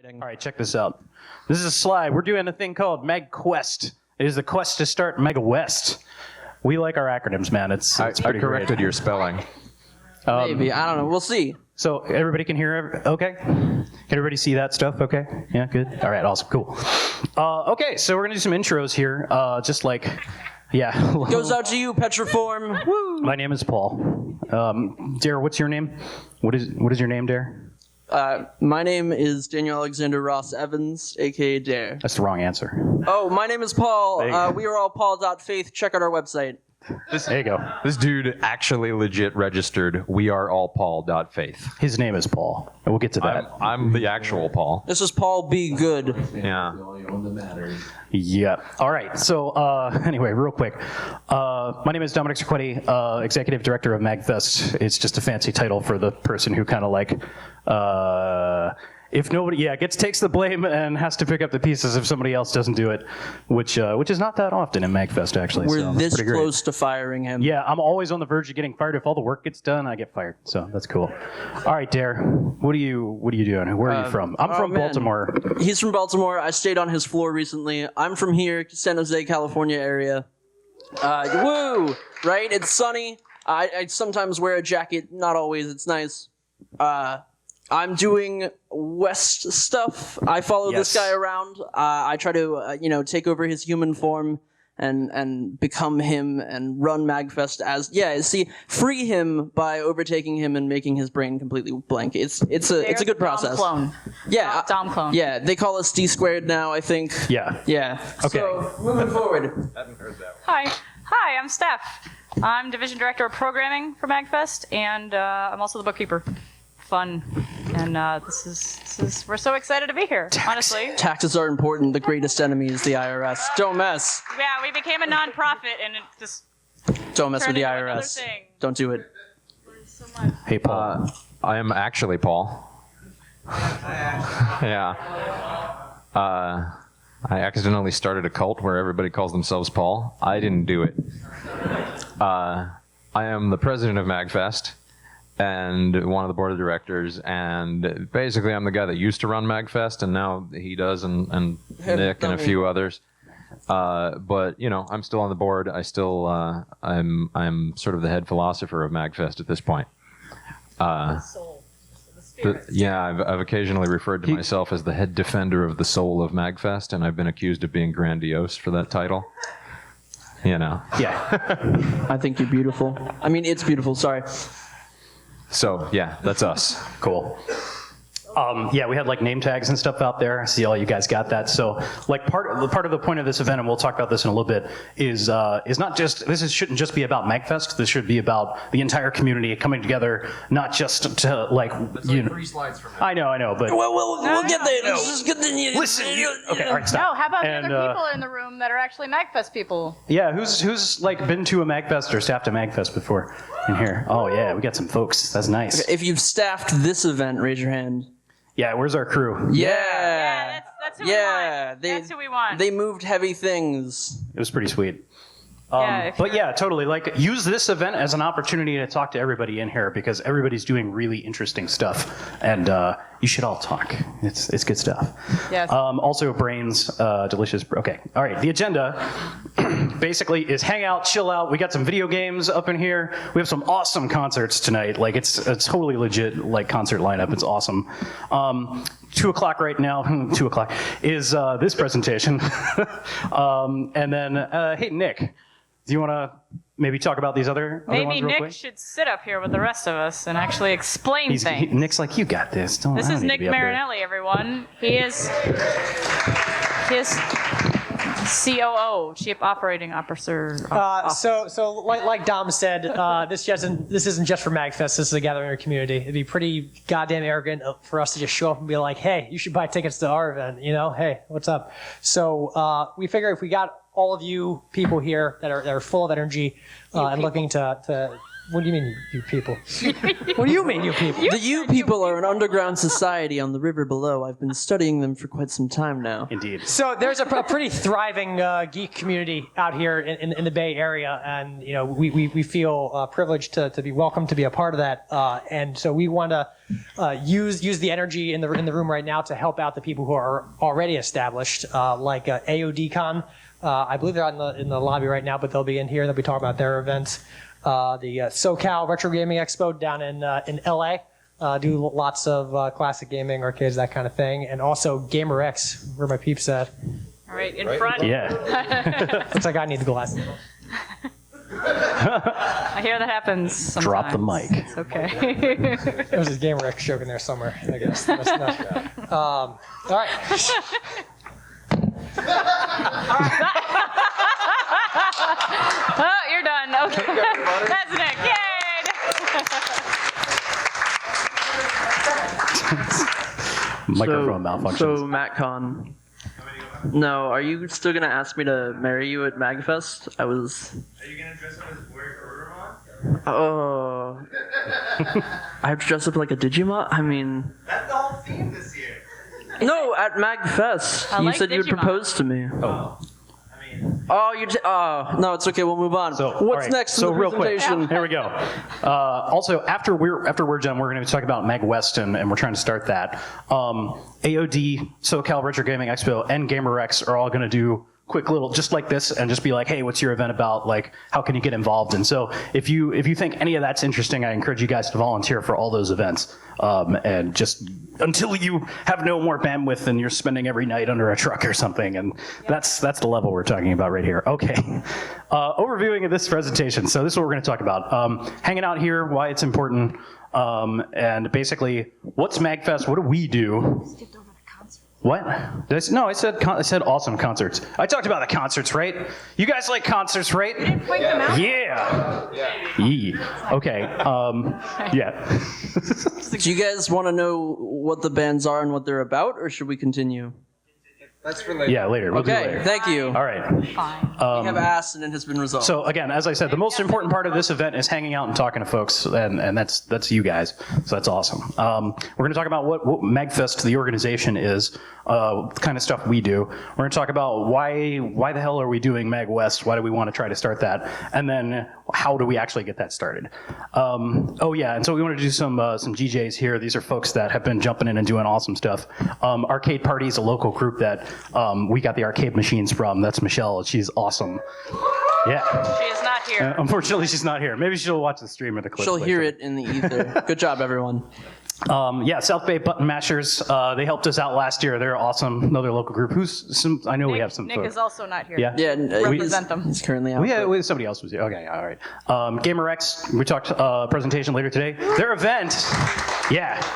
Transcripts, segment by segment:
All right, check this out. This is a slide. We're doing a thing called MAGQuest. It is the quest to start MAGWest. We like our acronyms, man. It's I pretty corrected great. your spelling. Maybe. I don't know. We'll see. So everybody can hear, okay? Can everybody see that stuff, okay? Yeah, good. All right, awesome, cool. Okay, so we're gonna do some intros here. Just like, yeah. Goes out to you, Petriform. Woo! My name is Paul. Dare, what's your name? What is your name, Dare? My name is Daniel Alexander Ross Evans, a.k.a. Dare. That's the wrong answer. Oh, my name is Paul. There you go. We are all Paul.faith. Check out our website. There you go. This dude actually legit registered weareallpaul.faith. His name is Paul. And we'll get to that. I'm the actual Paul. This is Paul B. Good. Yeah. Yeah. All right. So anyway, real quick. My name is Dominic Cerquetti, Executive Director of MAGFest. It's just a fancy title for the person who kind of like, if nobody, takes the blame and has to pick up the pieces if somebody else doesn't do it, which is not that often in MAGFest, actually. We're so this pretty great. close to firing him. Yeah, I'm always on the verge of getting fired. If all the work gets done, I get fired. So that's cool. All right, Dare, what are you doing? Where are you from? I'm from Baltimore. He's from Baltimore. I stayed on his floor recently. I'm from here, San Jose, California area. Woo! Right? It's sunny. I sometimes wear a jacket. Not always. It's nice. I'm doing West stuff. I follow this guy around. I try to, take over his human form and become him and run MAGFest as free him by overtaking him and making his brain completely blank. It's a good process. Dom clone. Yeah, Dom clone. Yeah, they call us D squared now, I think. Yeah. Yeah. Okay. So moving forward. Hi, I'm Steph. I'm Division Director of Programming for MAGFest, and I'm also the bookkeeper. Fun. And we're so excited to be here, honestly. Taxes are important. The greatest enemy is the IRS. Don't mess. Yeah, we became a non-profit, and it just Don't mess with the turned into another IRS. thing. Don't do it. So much. Hey, Paul. I am actually Paul. Yeah. I accidentally started a cult where everybody calls themselves Paul. I didn't do it. I am the president of MAGFest and one of the board of directors, and basically I'm the guy that used to run MAGFest, and now he does, and Nick and a few others. But I'm still on the board. I still I'm sort of the head philosopher of MAGFest at this point. Soul. The spirit. I've occasionally referred to myself as the head defender of the soul of MAGFest, and I've been accused of being grandiose for that title. Yeah. I think you're beautiful. I mean, it's beautiful. Sorry. So, yeah, that's us. Cool. We had like name tags and stuff out there. I see all you guys got that. So like part of the point of this event, and we'll talk about this in a little bit, is not just, shouldn't just be about MAGFest. This should be about the entire community coming together, not just to like, That's 3 slides from now. I know, but We'll get there. Let's just get the. listen, okay, all right, stop. No, how about And, the other people in the room that are actually MAGFest people? Yeah, who's like been to a MAGFest or staffed a MAGFest before in here? Oh yeah, we got some folks. That's nice. If you've staffed this event, raise your hand. Yeah, where's our crew? Yeah. That's who we want. That's who we want. They moved heavy things. It was pretty sweet. Yeah, But yeah, totally. Like, use this event as an opportunity to talk to everybody in here, because everybody's doing really interesting stuff, and you should all talk. It's good stuff. Yes. Also, brains, delicious. Okay, all right. The agenda basically is hang out, chill out. We got some video games up in here. We have some awesome concerts tonight. Like, it's a totally legit like concert lineup. It's awesome. 2 o'clock right now. 2 o'clock is this presentation, and then hey, Nick. Do you want to maybe talk about these other Maybe ones real Nick quick? should sit up here with the rest of us and actually explain things. Nick's like, you got this. This is Nick Marinelli, everyone. He is COO, Chief Operating Officer. So like Dom said, this isn't just for MAGFest. This is a gathering of our community. It'd be pretty goddamn arrogant for us to just show up and be like, hey, you should buy tickets to our event. Hey, what's up? So we figure if we got all of you people here that are full of energy and looking to What do you mean, you people? What do you mean, you people? The you people are an underground society on the river below. I've been studying them for quite some time now. Indeed. So there's a pretty thriving geek community out here in the Bay Area, and we feel privileged to be welcome to be a part of that. And so we want to use the energy in the room right now to help out the people who are already established, like AODCon. I believe they're out in the lobby right now, but they'll be in here. They'll be talking about their events. The SoCal Retro Gaming Expo down in LA. Do lots of classic gaming, arcades, that kind of thing. And also Gamer X, where my peeps at. All right, in front. Yeah. Looks like I need the glasses. I hear that happens sometimes. Drop the mic. It's okay. There's a Gamer X joke in there somewhere, I guess. That's enough. All right. Oh, you're done. Okay. That's Nick. Yay! Microphone malfunctions. So MacCon. No, are you still gonna ask me to marry you at MAGFest? I was. Are you gonna dress up as Ordermon? Oh. I have to dress up like a Digimon? I mean. That's the whole theme this year. No, at MAGFest. I You like said you'd Digimon. propose to me. I mean, Oh, no, it's okay. We'll move on. So, all What's right, next so in the real quick, presentation? here we go. Also, after we're done, we're going to talk about MAGWest, and we're trying to start that. AOD, SoCal Retro Gaming Expo, and GamerX are all going to do quick little, just like this, and just be like, hey, what's your event about? Like, how can you get involved? And so if you think any of that's interesting, I encourage you guys to volunteer for all those events. And just until you have no more bandwidth and you're spending every night under a truck or something. And that's the level we're talking about right here. Okay. Overviewing of this presentation. So this is what we're going to talk about. Hanging out here, why it's important, and basically, what's MAGFest? What do we do? What? No, I said awesome concerts. I talked about the concerts, right? You guys like concerts, right? You didn't point them out? Yeah. Yeah. Okay. Yeah. Do you guys want to know what the bands are and what they're about, or should we continue? that's for later. Yeah, later. We'll do Okay, later. thank you. All right. Fine. We have asked and it has been resolved. So again, as I said, the most important part of this event is hanging out and talking to folks, and that's you guys. So that's awesome. We're going to talk about what MAGFest, the organization, is, the kind of stuff we do. We're going to talk about why the hell are we doing MAGWest? Why do we want to try to start that? And then how do we actually get that started? Oh yeah, and so we want to do some GJs here. These are folks that have been jumping in and doing awesome stuff. Arcade Party is a local group that we got the arcade machines from. That's Michelle. She's awesome. Yeah. She is not here. Unfortunately, she's not here. Maybe she'll watch the stream or the clip. She'll later. hear it in the ether. Good job, everyone. Yeah, South Bay Button Mashers. They helped us out last year. They're awesome. Another local group. I know we have some Nick folks. is also not here. Yeah. Yeah, Represent them. He's currently out. Somebody else was here. Okay, all right. GamerX, we talked presentation later today. Their event,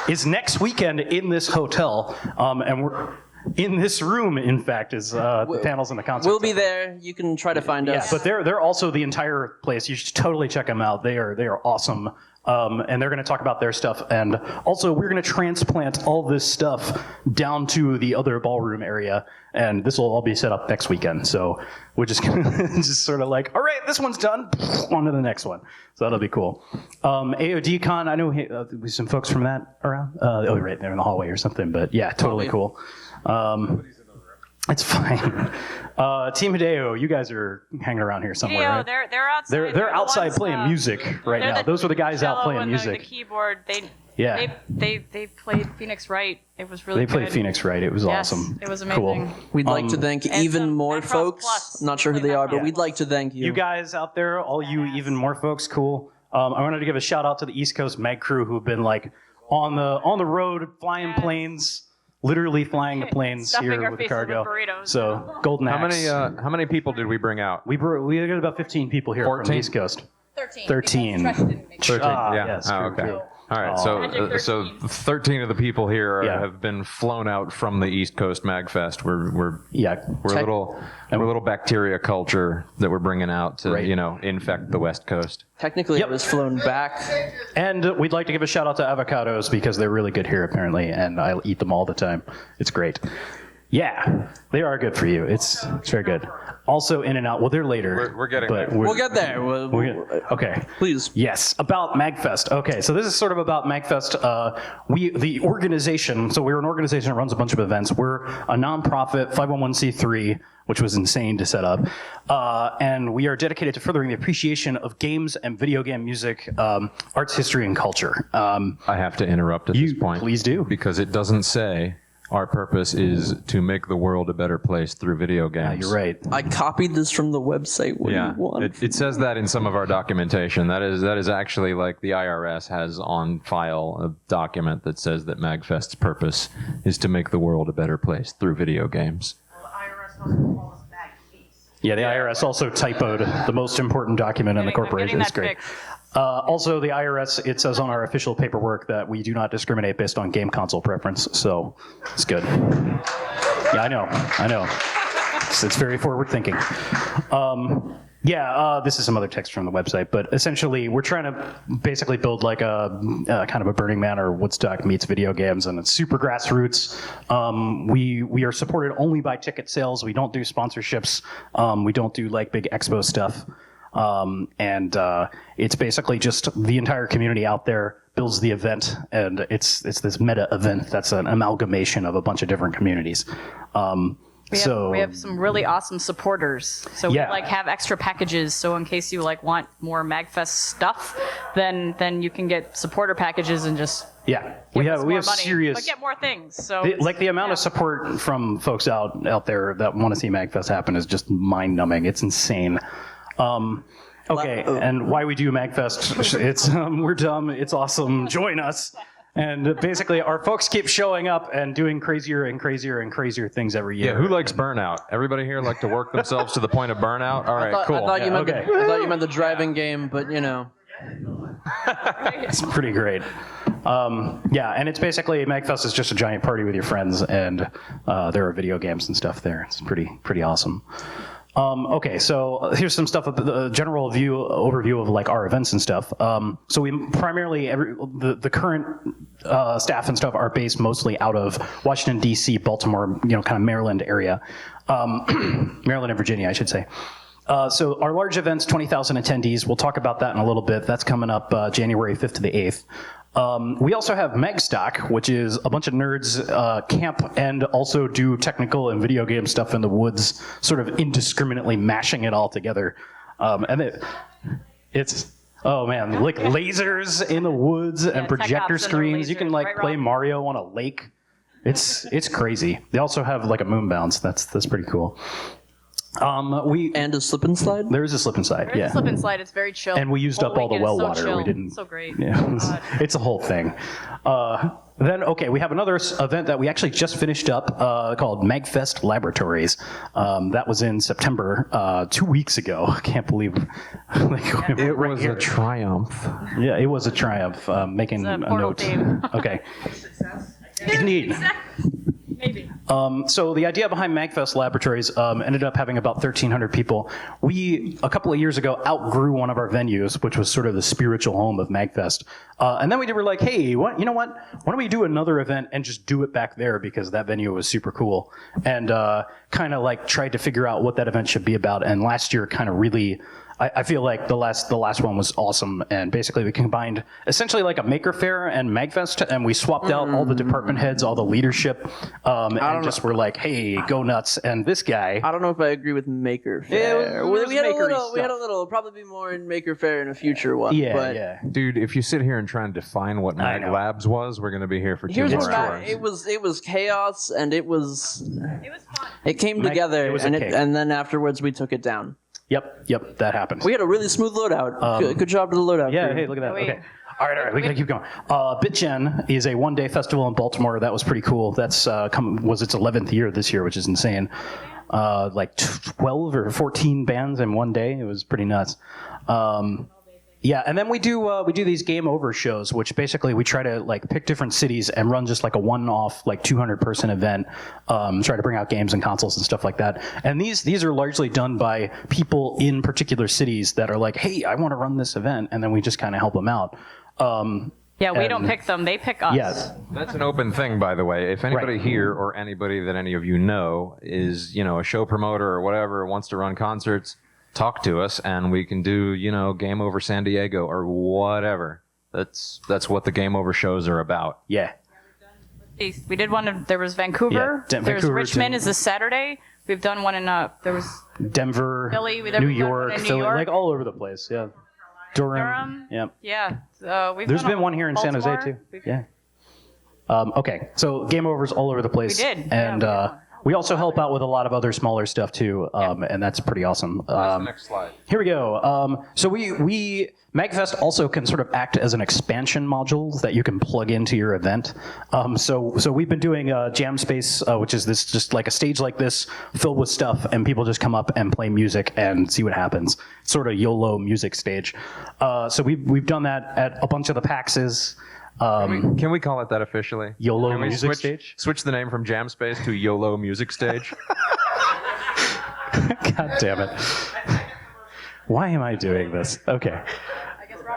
is next weekend in this hotel. And we're in this room, in fact, is the panels and the concerts. We'll be there. You can try to find Yeah, us. but they're also the entire place. You should totally check them out. They are awesome. And they're going to talk about their stuff. And also, we're going to transplant all this stuff down to the other ballroom area. And this will all be set up next weekend. So we're just going to just sort of like, all right, this one's done. On to the next one. So that'll be cool. AODCon, I know some folks from that around. Right there in the hallway or something. But yeah, totally cool. It's fine. Team Hideo, you guys are hanging around here somewhere, Hideo, right? they're outside. They're the outside ones, playing music right they're now. Those are the guys out cello playing and music. The keyboard. Yeah. They played Phoenix Wright. It was really They good. played Phoenix Wright. It was Yes, awesome. it was Cool. amazing. We'd like to thank and even some more Macross folks. Plus. Not sure who Play they are, but Macross. we'd like to thank you. You guys out there, all you even more folks, cool. I wanted to give a shout out to the East Coast Mag crew who've been like on the road, flying planes, literally flying the planes Stuffing here our with the faces cargo. with burritos. So Golden Axe. How many people did we bring out? We got about 15 people here from 14? the East Coast. 13. 13. because Trish didn't make it. 13. Ah, yeah. yes, oh, true, okay. true. All right. Magic So 13. 13 of the people here Yeah. have been flown out from the East Coast MAGFest. We're Yeah. a little bacteria culture that we're bringing out to Right. infect the West Coast. Technically, Yep. I was flown back. And we'd like to give a shout out to avocados because they're really good here apparently, and I eat them all the time. It's great. Yeah, they are good for you. It's very good. Also, In and Out. Well, they're later. We're getting but there. We'll get there. Okay. Please. Yes, about MAGFest. Okay, so this is sort of about MAGFest. The organization, so we're an organization that runs a bunch of events. We're a nonprofit 501c3, which was insane to set up. And we are dedicated to furthering the appreciation of games and video game music, arts, history, and culture. I have to interrupt at this point. Please do. Because it doesn't say our purpose is to make the world a better place through video games. You're right. I copied this from the website. What do you want? It says that in some of our documentation. That is actually like the IRS has on file a document that says that MAGFest's purpose is to make the world a better place through video games. Yeah, the IRS also typoed the most important document in the corporation. It's great. Also, the IRS, it says on our official paperwork that we do not discriminate based on game console preference, so it's good. Yeah, I know. It's very forward thinking. This is some other text from the website, but essentially we're trying to basically build like a kind of a Burning Man or Woodstock meets video games, and it's super grassroots. We are supported only by ticket sales. We don't do sponsorships. We don't do like big expo stuff. It's basically just the entire community out there builds the event, and it's this meta event that's an amalgamation of a bunch of different communities. We have some really awesome supporters. So we have extra packages. So in case you want more MAGFest stuff, then you can get supporter packages and just we have money, serious, but get more things. So the amount of support from folks out there that want to see MAGFest happen is just mind numbing. It's insane. And why we do MAGFest? It's we're dumb. It's awesome. Join us. And basically, our folks keep showing up and doing crazier and crazier and crazier things every year. Yeah, who likes burnout? Everybody here like to work themselves to the point of burnout? All right, cool. I thought you meant the driving game, but you know. It's pretty great. And it's basically, MAGFest is just a giant party with your friends, and there are video games and stuff there. It's pretty awesome. So here's some stuff, the general overview of like our events and stuff. So we primarily, the current staff and stuff are based mostly out of Washington, D.C., Baltimore, kind of Maryland area. Maryland and Virginia, I should say. So our large events, 20,000 attendees. We'll talk about that in a little bit. That's coming up January 5th to the 8th. We also have Megstock, which is a bunch of nerds camp and also do technical and video game stuff in the woods, sort of indiscriminately mashing it all together. It's like lasers in the woods and projector screens. You can play Mario on a lake. It's crazy. They also have like a moon bounce. That's pretty cool. And a slip and slide? There is a slip and slide, There's a slip and slide. It's very chill. And we used up all the well water. Chill. We didn't. So great. Yeah, it's a whole thing. We have another event that we actually just finished up called MAGFest Laboratories. That was in September, 2 weeks ago. I can't believe it was a triumph. Yeah, it was a triumph. Making a note. Theme. Okay. Indeed. Maybe. So the idea behind MAGFest Laboratories ended up having about 1,300 people. We, a couple of years ago, outgrew one of our venues, which was sort of the spiritual home of MAGFest. And then we were like, hey, you know what? Why don't we do another event and just do it back there, because that venue was super cool. And kind of tried to figure out what that event should be about. And last year kind of really... I feel like the last one was awesome, and basically we combined essentially like a Maker Faire and MAGFest, and we swapped out all the department heads, all the leadership, and just were like, hey, go nuts. And this guy, I don't know if I agree with Maker Faire. We had a little, probably more in Maker Faire in a future one. Yeah. Dude, if you sit here and try and define what Mag Labs was, we're going to be here for 2 more hours. It was chaos, and it was fun. It came together, and then afterwards we took it down. Yep, that happened. We had a really smooth loadout. Good job to the loadout. Yeah, crew. hey, look at that. Okay. All right, we gotta keep going. BitGen is a one-day festival in Baltimore. That was pretty cool. That's was its 11th year this year, which is insane. 12 or 14 bands in one day. It was pretty nuts. And then we do these game over shows, which basically we try to pick different cities and run just a one-off 200-person event. Try to bring out games and consoles and stuff like that. And these are largely done by people in particular cities that are like, hey, I want to run this event, and then we just kind of help them out. Yeah, we And- don't pick them. They pick us. Yes. That's an open thing, by the way. If anybody Right. here or anybody that any of you know is, a show promoter or whatever, wants to run concerts, talk to us and we can do, Game Over San Diego or whatever. That's what the Game Over shows are about. Yeah. We did one. There was Vancouver. Yeah, There's Vancouver, Richmond too. is this Saturday. We've done one in there was Denver, Philly, we've New done one York, in New Philly, York. like all over the place. Yeah. Durham. Durham. Yeah. Yeah. We've There's done been one here in San Jose Baltimore. too. Yeah. Okay, so game overs all over the place. We did. And Yeah, we did one. we also help out with a lot of other smaller stuff too, and that's pretty awesome. Next slide. Here we go. So we MAGFest also can sort of act as an expansion module that you can plug into your event. So we've been doing Jam Space, which is this just like a stage like this filled with stuff, and people just come up and play music and see what happens. It's sort of YOLO music stage. So we've done that at a bunch of the PAXs. Can we call it that officially? YOLO Can we Music Stage? Switch the name from Jam Space to YOLO Music Stage? God damn it. Why am I doing this? Okay.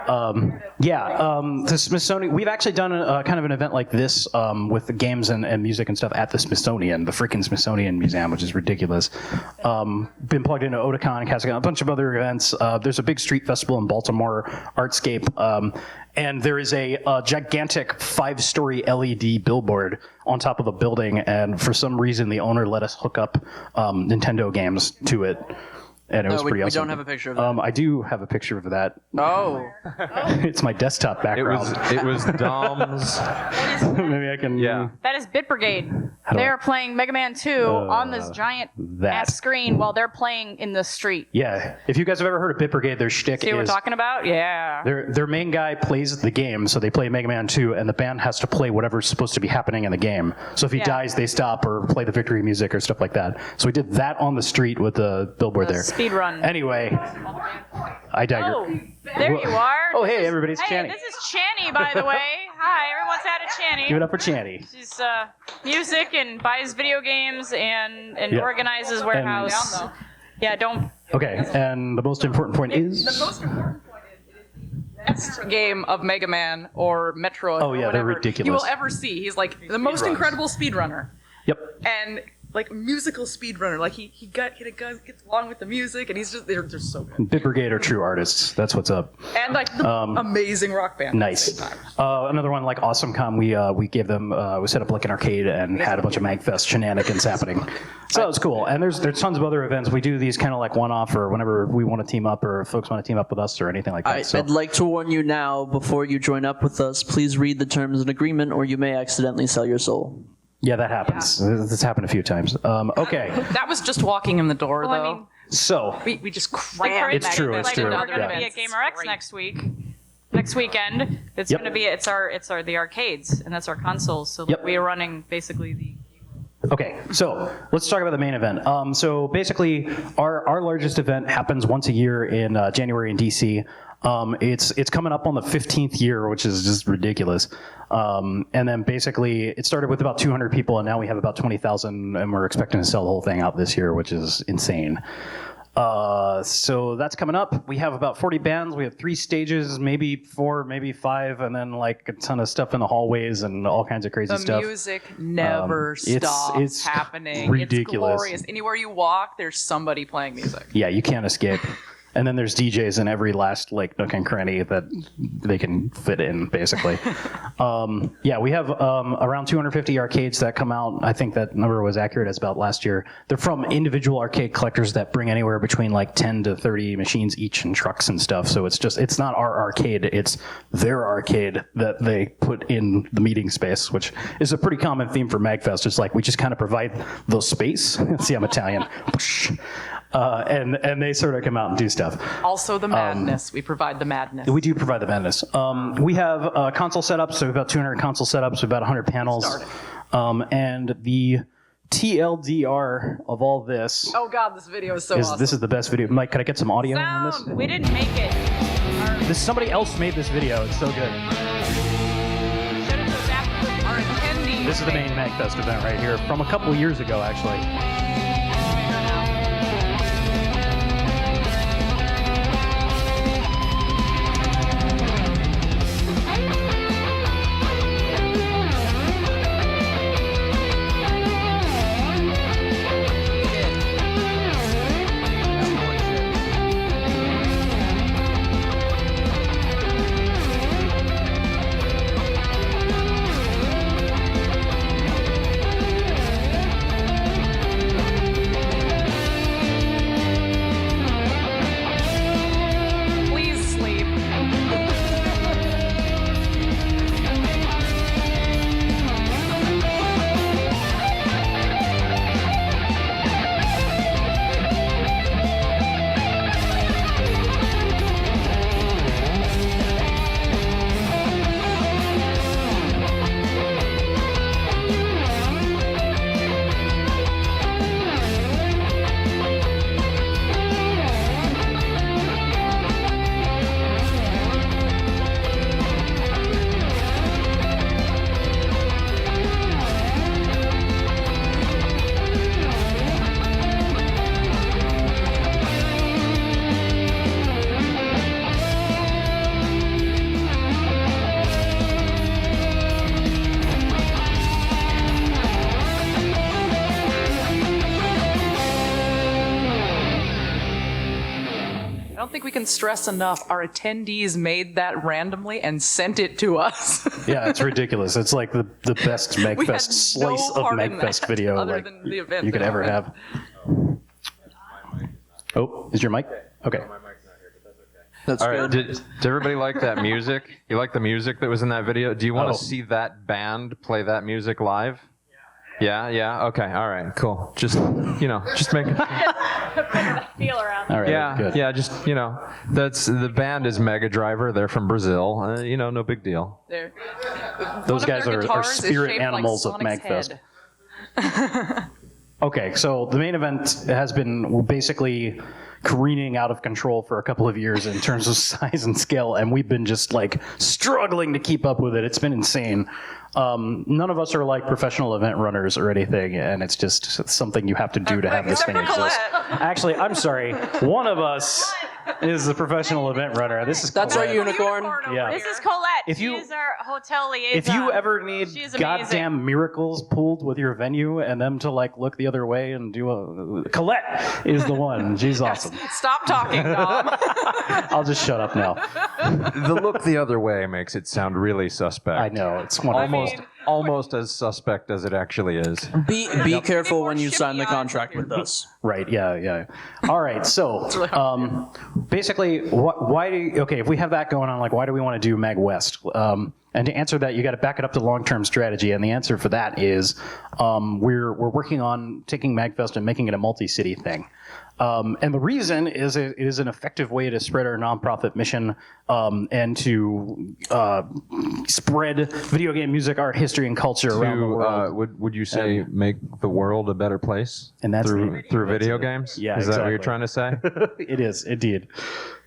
The Smithsonian, we've actually done a kind of an event like this with the games and music and stuff at the Smithsonian, the freaking Smithsonian Museum, which is ridiculous. Been plugged into Otakon, Casagon, a bunch of other events. There's a big street festival in Baltimore, Artscape, and there is a gigantic 5-story LED billboard on top of a building, and for some reason the owner let us hook up Nintendo games to it. And it was pretty we awesome. don't have a picture of that. I do have a picture of that. Oh. It's my desktop background. It was Dom's. Maybe I can. Yeah. That is Bit Brigade. do They I- are playing Mega Man 2 on this giant that. ass screen while they're playing in the street. Yeah. If you guys have ever heard of Bit Brigade, their shtick See what we're is talking about? Yeah. their main guy plays the game, so they play Mega Man 2, and the band has to play whatever's supposed to be happening in the game. So if he Yeah. dies, they stop or play the victory music or stuff like that. So we did that on the street with the billboard there. Speed run. Anyway, I digress. Oh, there you are. Oh, hey, everybody, it's Hey, Channy. this is Channy, by the way. Hi, everyone's had a Give it Channy. up for Channy. She's music and buys video games and Yeah. organizes warehouse. Yeah, don't. Okay, and the most important point is. The most important point is it is the best game of Mega Man or Metroid Oh, or yeah, they're whatever ridiculous. you will ever see. He's like the most incredible speedrunner. Yep. And like musical speedrunner. Like he gets along with the music and he's just they're so good. Bit Brigade are true artists. That's what's up. And like the amazing rock band. Nice. At the same time. Another one like AwesomeCon, we gave them, we set up like an arcade and had a bunch of MAGFest shenanigans happening. So that was cool. And there's tons of other events. We do these kind of like one-off or whenever we want to team up or folks want to team up with us or anything like that. I'd like to warn you now, before you join up with us, please read the terms and agreement or you may accidentally sell your soul. Yeah, that happens. This happened a few times. Okay, That was just walking in the door Well, I though. mean, so we just like, crammed It's true, Magnet it's like true, we're going to yeah. be at Gamer X next weekend. It's Yep. going to be the arcades and that's our consoles. So Yep. we are running basically the. Okay, so let's talk about the main event. So basically, our largest event happens once a year in January in DC. It's coming up on the 15th year, which is just ridiculous. And then basically, it started with about 200 people, and now we have about 20,000, and we're expecting to sell the whole thing out this year, which is insane. So that's coming up. We have about 40 bands. We have 3 stages, maybe 4, maybe 5, and then like a ton of stuff in the hallways and all kinds of crazy The stuff. music never it's stops happening. ridiculous. It's glorious. Anywhere you walk, there's somebody playing music. Yeah, you can't escape. And then there's DJs in every last like nook and cranny that they can fit in, basically. We have around 250 arcades that come out. I think that number was accurate as about last year. They're from individual arcade collectors that bring anywhere between like 10 to 30 machines each and trucks and stuff. So it's not our arcade, it's their arcade that they put in the meeting space, which is a pretty common theme for MAGFest. It's like we just kind of provide the space. See, I'm Italian. And they sort of come out and do stuff. Also the madness. We provide the madness. We do provide the madness. We have console setups, so about 200 console setups, about 100 panels. And the TLDR of all this Oh god, this video is so is awesome. this is the best video. Mike, could I get some audio on this? Sound. We didn't make it. Somebody else made this video. It's so good. Our attendees. This is the main MAGFest event right here from a couple years ago, actually. think we can stress enough. Our attendees made that randomly and sent it to us. Yeah, it's ridiculous. It's like the best We had MAGFest no slice of part in MAGFest that video other like than the event you could that ever happened. have. Oh, is your mic? Okay. That's All right, good. did everybody like that music? You like the music that was in that video? Do you want Oh. to see that band play that music live? Yeah. Okay. All right. Cool. Just just make it. Feel around. All right. Yeah. Good. Yeah. Just that's the band is Mega Driver. They're from Brazil. No big deal. There. Those One of guys their are guitars is spirit shaped like animals of Sonic's MAGFest. head. Okay, so the main event has been basically careening out of control for a couple of years in terms of size and scale, and we've been just like struggling to keep up with it. It's been insane. None of us are like professional event runners or anything, and it's just something you have to do to have this thing Except for exist. Colette. Actually, I'm sorry. One of us is a professional event runner. This is That's our Colette. unicorn. Yeah. This is Colette. If you- She is our hotel liaison. If you ever need She's amazing. goddamn miracles pulled with your venue and them to like look the other way and do a Colette is the one. She's awesome. Stop talking, Dom. I'll just shut up now. The look the other way makes it sound really suspect. I know it's wonderful. Almost as suspect as it actually is. Be careful when you Ship sign me the on contract here. with us. Right? Yeah. All right. So, basically, if we have that going on, like, why do we want to do MAGWest? And to answer that, you got to back it up to long-term strategy, and the answer for that is we're working on taking MAGFest and making it a multi-city thing. And the reason is it is an effective way to spread our nonprofit mission and to spread video game music, art, history, and culture around the world. Would you say make the world a better place? And that's through video games? Yeah, Is that what you're exactly. trying to say? It is indeed.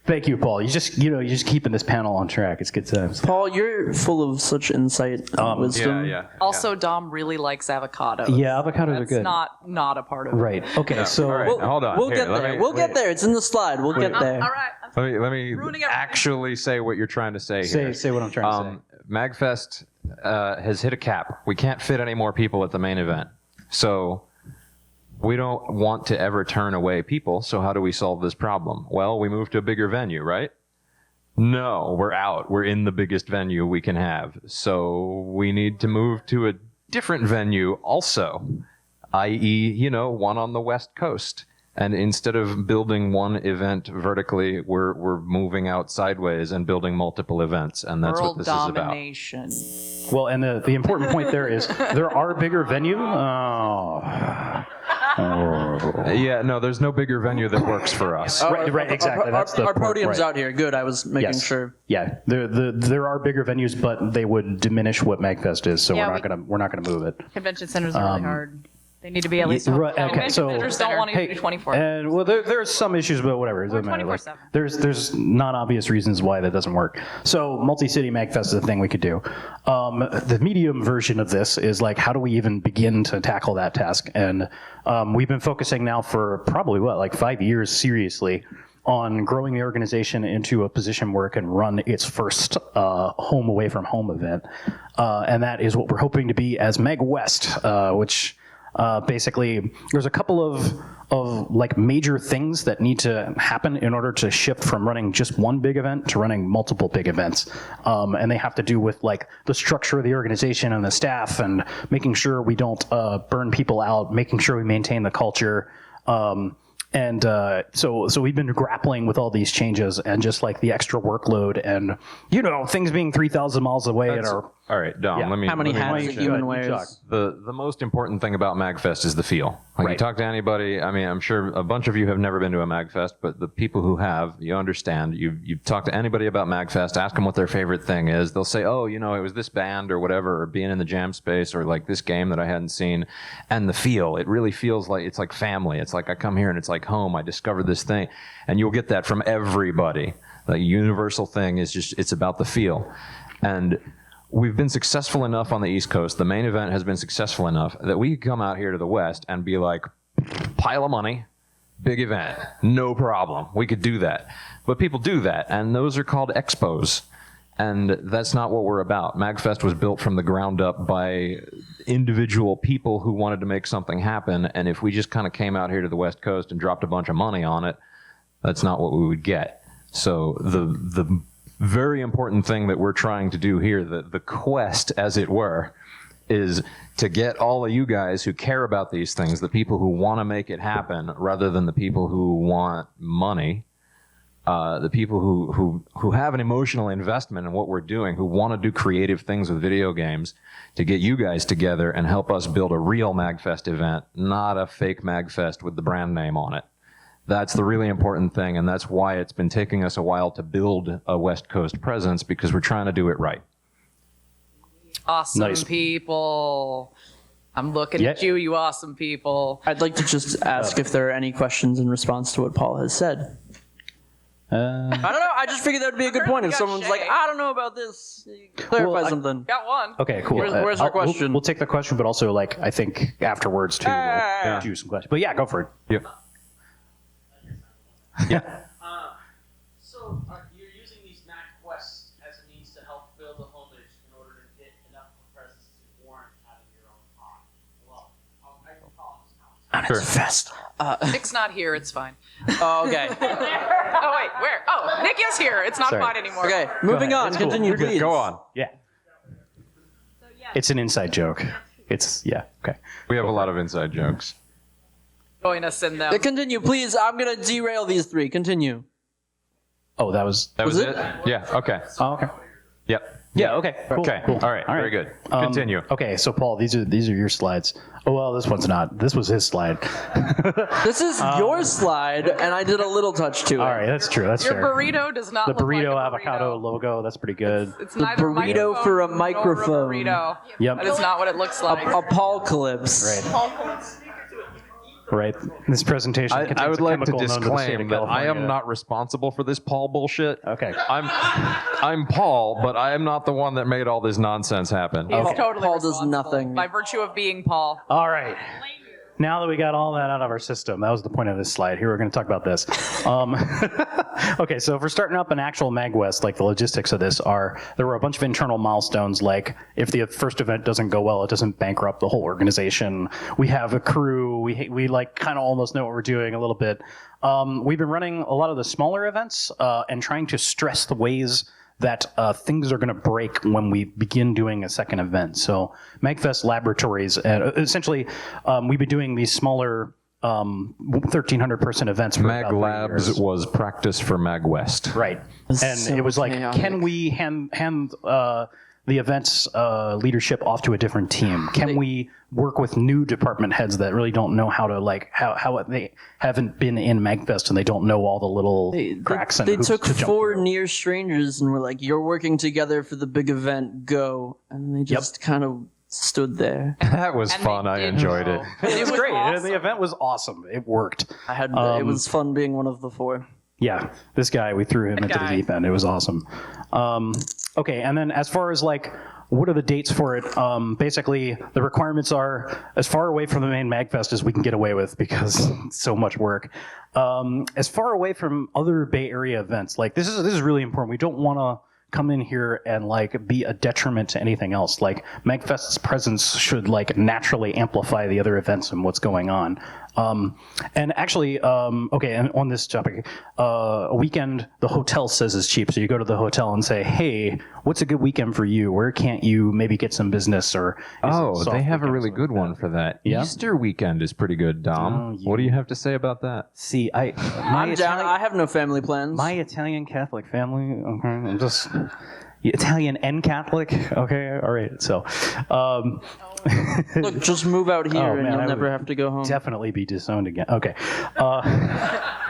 Thank you, Paul. You're just keeping this panel on track. It's good times. Paul, you're full of such insight and wisdom. Also, Dom really likes avocados. Yeah, avocados are That's good. not a part of it. Right. Okay. So. All right. We'll, Hold on. We'll Here, get let there. me- We'll get there. It's in the slide. We'll get there. All right. Let me Ruining everything. actually say what you're trying to say here. Say what I'm trying to say. MAGFest has hit a cap. We can't fit any more people at the main event. So we don't want to ever turn away people. So how do we solve this problem? Well, we move to a bigger venue, right? No, we're out. We're in the biggest venue we can have. So we need to move to a different venue also, i.e., one on the West Coast. And instead of building one event vertically, we're moving out sideways and building multiple events, and that's World what this is about. domination. Well, and the important point there is there are bigger venue. Yeah, no, there's no bigger venue that works for us. Right, exactly. That's the Our point, podium's right. out here. Good. I was making Yes. sure. Yeah, there are bigger venues, but they would diminish what MAGFest is, so Yeah, we're not gonna move it. Convention centers are really hard. They need to be at least. Right, okay, Convention so Centers don't want to hey, do 24. and well, there's some issues, but whatever. It doesn't matter. Like, 24/7. there's non-obvious reasons why that doesn't work. So multi-city MAGFest is a thing we could do. The medium version of this is like, how do we even begin to tackle that task? And we've been focusing now for probably like 5 years seriously on growing the organization into a position where it can run its first home away from home event, and that is what we're hoping to be as MAGWest, which. Basically, there's a couple of like major things that need to happen in order to shift from running just one big event to running multiple big events, and they have to do with like the structure of the organization and the staff and making sure we don't burn people out, making sure we maintain the culture. And so we've been grappling with all these changes and just like the extra workload and things being 3,000 miles away at our. All right, Dom, Yeah. let me. How many let me hats mention- that human Chuck. wears? The most important thing about MAGFest is the feel. Like you Right. talk to anybody, I mean, I'm sure a bunch of you have never been to a MAGFest, but the people who have, you understand. You talk to anybody about MAGFest, ask them what their favorite thing is. They'll say, oh, it was this band or whatever, or being in the jam space, or like this game that I hadn't seen. And the feel, it really feels like it's like family. It's like I come here and it's like home. I discovered this thing, and you'll get that from everybody. The universal thing is just it's about the feel, and. We've been successful enough on the East Coast, the main event has been successful enough that we could come out here to the West and be like, pile of money, big event, no problem. We could do that. But people do that, and those are called expos. And that's not what we're about. MAGFest was built from the ground up by individual people who wanted to make something happen, and if we just kind of came out here to the West Coast and dropped a bunch of money on it, that's not what we would get. So the very important thing that we're trying to do here, the quest, as it were, is to get all of you guys who care about these things, the people who want to make it happen, rather than the people who want money, the people who have an emotional investment in what we're doing, who want to do creative things with video games, to get you guys together and help us build a real MAGFest event, not a fake MAGFest with the brand name on it. That's the really important thing, and that's why it's been taking us a while to build a West Coast presence, because we're trying to do it right. Awesome Nice. people. I'm looking at Yeah. you awesome people. I'd like to just ask if there are any questions in response to what Paul has said. I don't know. I just figured that would be a good point. If got someone's like, Shay. I don't know about this, clarify Well, something. Got one. Okay, cool. Where's our we'll- question? We'll take the question, but also, like, I think afterwards, too, we'll do some questions. But yeah, go for it. Yep. So you're using these MAGQuests as a means to help build a homage in order to get enough of a presence to warrant having your own pod. Well, I can call this now. Nick's not here. It's fine. Oh, okay. Oh wait, where? Oh, Nick is here. It's not Sorry. fine anymore. Okay, moving ahead. on. It's cool. Continue, You're good. please. Go on. Yeah. It's an inside joke. Yeah, okay. We have a lot of inside jokes. Join us in them. Continue, please. I'm going to derail these three. Continue. Oh, that was. That was Was it? it? Yeah, okay. Oh, okay. Yep. Yeah, okay. Cool, Okay. cool. All right. Very good. Continue. Okay, so Paul, these are your slides. Oh well, this one's not. This was his slide. This is your slide, and I did a little touch to it. All right, that's true. That's Your fair. burrito does not The look burrito like a avocado logo. That's pretty good. It's neither burrito microphone for a nor microphone. burrito. Yep. That is not what it looks like. Apocalypse. Right. This presentation. I contains would a like to chemical known the state disclaim of that I am California. not responsible for this Paul bullshit. Okay. I'm Paul, but I am not the one that made all this nonsense happen. He's totally Paul does responsible nothing. by virtue of being Paul. All right. Now that we got all that out of our system, that was the point of this slide. Here we're going to talk about this. Okay, so if we're starting up an actual MAGWest, like the logistics of this are, there were a bunch of internal milestones, like if the first event doesn't go well, it doesn't bankrupt the whole organization. We have a crew. We like kind of almost know what we're doing a little bit. We've been running a lot of the smaller events and trying to stress the ways that things are going to break when we begin doing a second event. So MAGFest laboratories, essentially, we've been doing these smaller 1,300 person events for Mag about 3 Labs years. was practice for MAGWest. Right. This And is so it was like, chaotic. can we hand the event's leadership off to a different team? Can we work with new department heads that really don't know how to, like, how they haven't been in MAGFest and they don't know all the little cracks and They hoops took to jump 4 through. near strangers and were like, "You're working together for the big event. Go!" And they just kind of stood there. That was And fun. they I did enjoyed go. it. It was great. awesome. The event was awesome. It worked. It was fun being one of the 4. Yeah, this guy, we threw him into the guy. deep end. It was awesome. Okay, and then as far as like, what are the dates for it? Basically, the requirements are as far away from the main MAGFest as we can get away with because it's so much work. As far away from other Bay Area events, like this is really important. We don't want to come in here and like be a detriment to anything else. Like MAGFest's presence should like naturally amplify the other events and what's going on. And actually, okay, and on this topic, a weekend, the hotel says is cheap. So you go to the hotel and say, hey, what's a good weekend for you? Where can't you maybe get some business? Or is it Oh, soft they have a weekends really like good that? one for that. Yeah? Easter weekend is pretty good, Dom. Oh, What do you have to say about that? See, I'm down. I have no family plans. my Italian Catholic family, okay, I'm just Italian and Catholic, okay, all right. So, Look, just move out here Oh, and man, you'll I never would have to go home. definitely be disowned again. Okay. I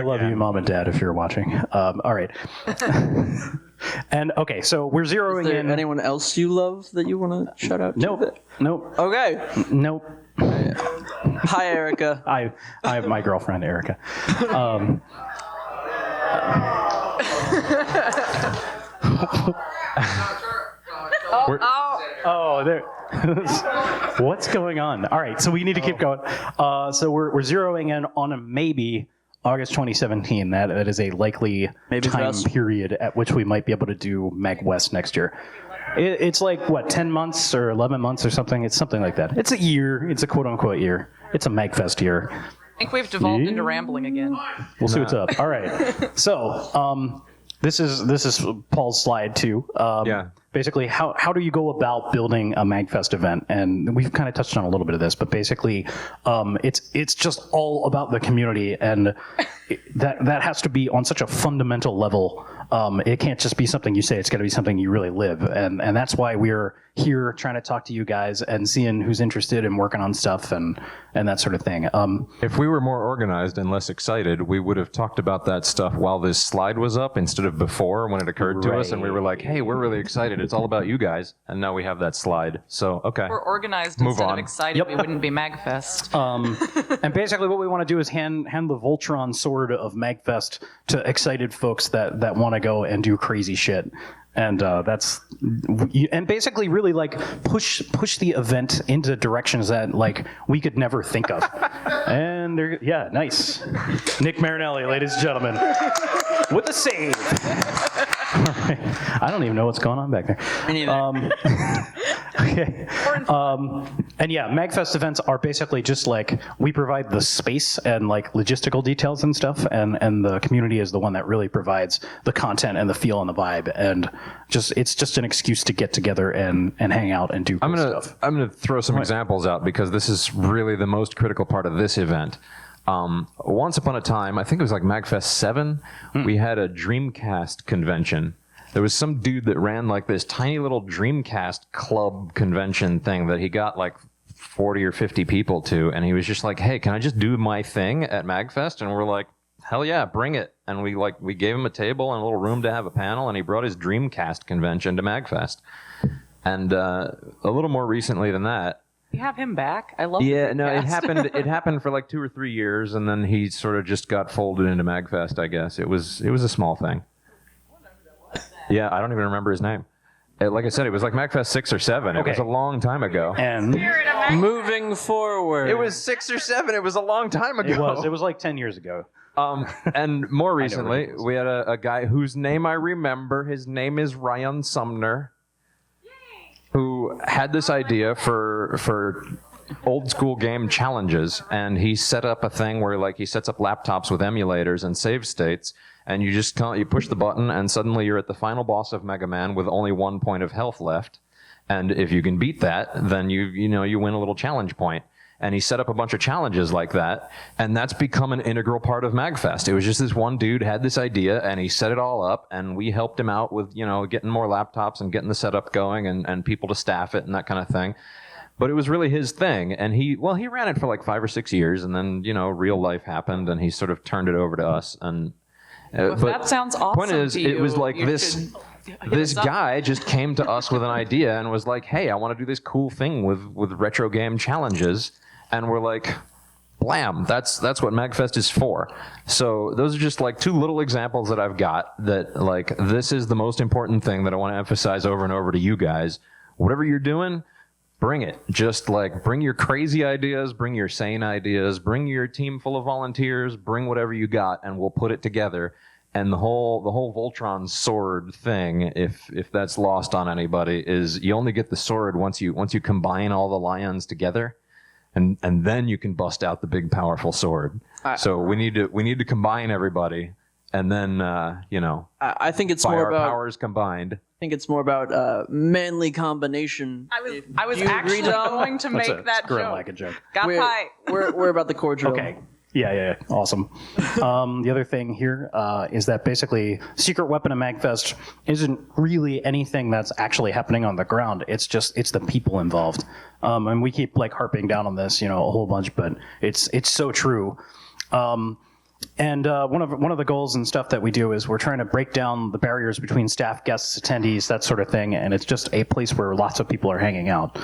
love you, Mom and Dad, if you're watching. All right. And okay, so we're zeroing Is there in. anyone else you love that you want to shout out to? Nope. Nope. Okay. Nope. Hi, Erica. I have my girlfriend Erica. Oh, there. What's going on? All right, so we need to keep going. So we're zeroing in on a maybe August 2017. That is a likely Maybe time best. period at which we might be able to do MAGWest next year. It's like, what, 10 months or 11 months or something? It's something like that. It's a year. It's a quote-unquote year. It's a MAGFest year. I think we've devolved into rambling again. We'll see what's up. All right. So this is Paul's slide too. Yeah. Basically, how do you go about building a MAGFest event? And we've kind of touched on a little bit of this, but basically, it's just all about the community, and that has to be on such a fundamental level. It can't just be something you say. It's got to be something you really live, and that's why we're here trying to talk to you guys and seeing who's interested in working on stuff and that sort of thing. If we were more organized and less excited, we would have talked about that stuff while this slide was up instead of before when it occurred to us and we were like, hey, we're really excited. It's all about you guys. And now we have that slide. So, okay. If we're organized Move instead on. of excited, we wouldn't be MAGFest. And basically what we want to do is hand the Voltron sword of MAGFest to excited folks that want to go and do crazy shit. And and basically really like push the event into directions that like we could never think of. And nice. Nick Marinelli, ladies and gentlemen, with a save. All right. I don't even know what's going on back there. Me neither. Okay. And yeah, MAGFest events are basically just like we provide the space and like logistical details and stuff, and the community is the one that really provides the content and the feel and the vibe, and it's just an excuse to get together and hang out and do cool stuff. I'm gonna throw some examples out because this is really the most critical part of this event. Once upon a time, I think it was like MAGFest 7, we had a Dreamcast convention. There was some dude that ran like this tiny little Dreamcast club convention thing that he got like 40 or 50 people to, and he was just like, hey, can I just do my thing at MAGFest? And we're like, hell yeah, bring it. And we gave him a table and a little room to have a panel, and he brought his Dreamcast convention to MAGFest. And a little more recently than that, You have him back? I love yeah, the no, it podcast. happened for like 2 or 3 years, and then he sort of just got folded into MAGFest, I guess. It was a small thing. Yeah, I don't even remember his name. Like I said, it was like MAGFest 6 or 7. It was a long time ago. And Moving forward. It was 6 or 7. It was a long time ago. it was like 10 years ago. And more recently, we had a guy whose name I remember. His name is Ryan Sumner, who had this idea for old school game challenges, and he set up a thing where like he sets up laptops with emulators and save states, and you just you push the button and suddenly you're at the final boss of Mega Man with only 1 point of health left, and if you can beat that, then you win a little challenge point. And he set up a bunch of challenges like that, and that's become an integral part of MAGFest. It was just this one dude had this idea, and he set it all up, and we helped him out with getting more laptops and getting the setup going and people to staff it and that kind of thing. But it was really his thing, and he ran it for like 5 or 6 years, and then real life happened, and he sort of turned it over to us. And If that sounds awesome. Point is, to it was you, like you this should hit this us up. guy just came to us with an idea and was like, hey, I want to do this cool thing with retro game challenges. And we're like, blam, that's what MAGFest is for. So those are just like 2 little examples that I've got that like this is the most important thing that I want to emphasize over and over to you guys. Whatever you're doing, bring it. Just like bring your crazy ideas, bring your sane ideas, bring your team full of volunteers, bring whatever you got, and we'll put it together. And the whole Voltron sword thing, if that's lost on anybody, is you only get the sword once you combine all the lions together. And then you can bust out the big powerful sword. So we need to combine everybody, and then I think it's by more our about powers combined. I think it's more about manly combination. I was Do you actually agree, Dom? going to make that Grim joke. like a joke. Got We're, pie. we're about the cordial. Okay. Yeah, awesome. The other thing here is that basically Secret Weapon of MAGFest isn't really anything that's actually happening on the ground. It's the people involved. And we keep like harping down on this, a whole bunch, but it's so true. And one of the goals and stuff that we do is we're trying to break down the barriers between staff, guests, attendees, that sort of thing, and it's just a place where lots of people are hanging out.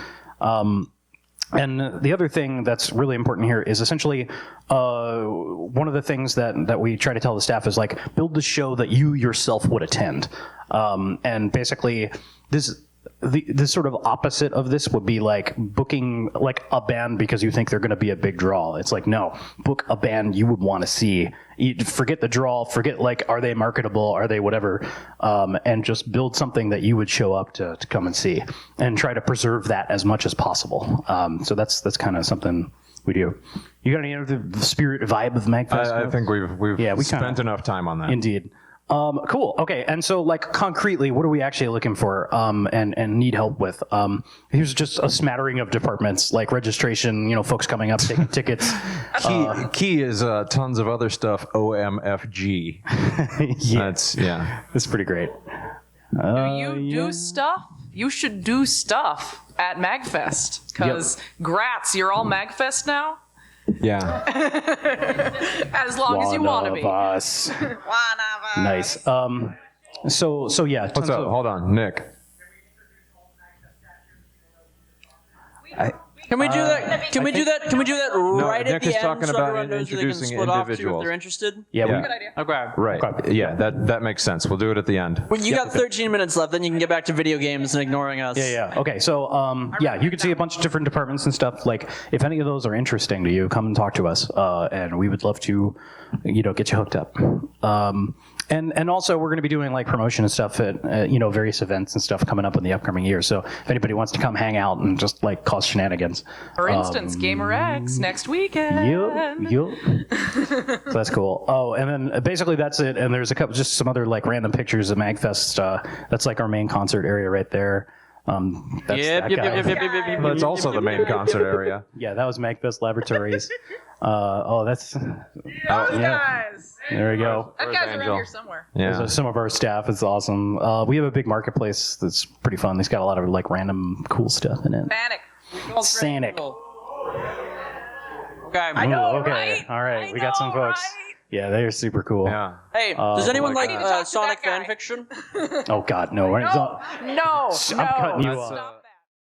And the other thing that's really important here is essentially one of the things that we try to tell the staff is like build the show that you yourself would attend. And basically this sort of opposite of this would be like booking like a band because you think they're going to be a big draw. It's like, no, book a band you would want to see. Forget the draw, forget like, are they marketable, are they whatever, and just build something that you would show up to come and see and try to preserve that as much as possible. So that's kind of something We do. You got any other spirit vibe of MAGFest? I think we've spent enough time on that. Indeed. Cool. Okay. And so, like, concretely, what are we actually looking for and need help with? Here's just a smattering of departments, like registration, folks coming up, taking tickets. Key is tons of other stuff. OMFG. That's pretty great. Do you do stuff? You should do stuff at MAGFest. Because, grats, you're all MAGFest now? Yeah. As long as you want to be. Us. Nice. So yeah. What's up? Hold on, Nick. Can we do that? Can we do that? Can we do that right Nick at the is end? talking so about everyone knows who they can introducing split off to if individuals. they're interested. Yeah. Good idea. Okay. Right. Okay. Yeah, that makes sense. We'll do it at the end. Well, you got 13 minutes left, then you can get back to video games and ignoring us. Yeah. Okay. So, you can see a bunch of different departments and stuff. Like, if any of those are interesting to you, come and talk to us, and we would love to, get you hooked up. And also, we're going to be doing like promotion and stuff at various events and stuff coming up in the upcoming year. So, if anybody wants to come hang out and just like cause shenanigans, For instance, Gamer X next weekend. Yup. So that's cool. Oh, and then basically that's it. And there's just some other like random pictures of MAGFest. That's like our main concert area right there. That's Yep. That's also the main concert area. Yeah, that was MAGFest Laboratories. That's Guys. there we go. That Where's guy's Angel? around here somewhere. Yeah. Those are some of our staff. It's awesome. We have a big marketplace that's pretty fun. It's got a lot of like random cool stuff in it. Panic. Sanic. Okay. I know, Okay. right? All right. I We got some know, folks. right? Yeah, they're super cool. Yeah. Hey, does anyone my like God. talk to Sonic that guy. fan fiction? Oh God, no. No, I'm cutting you off. Stop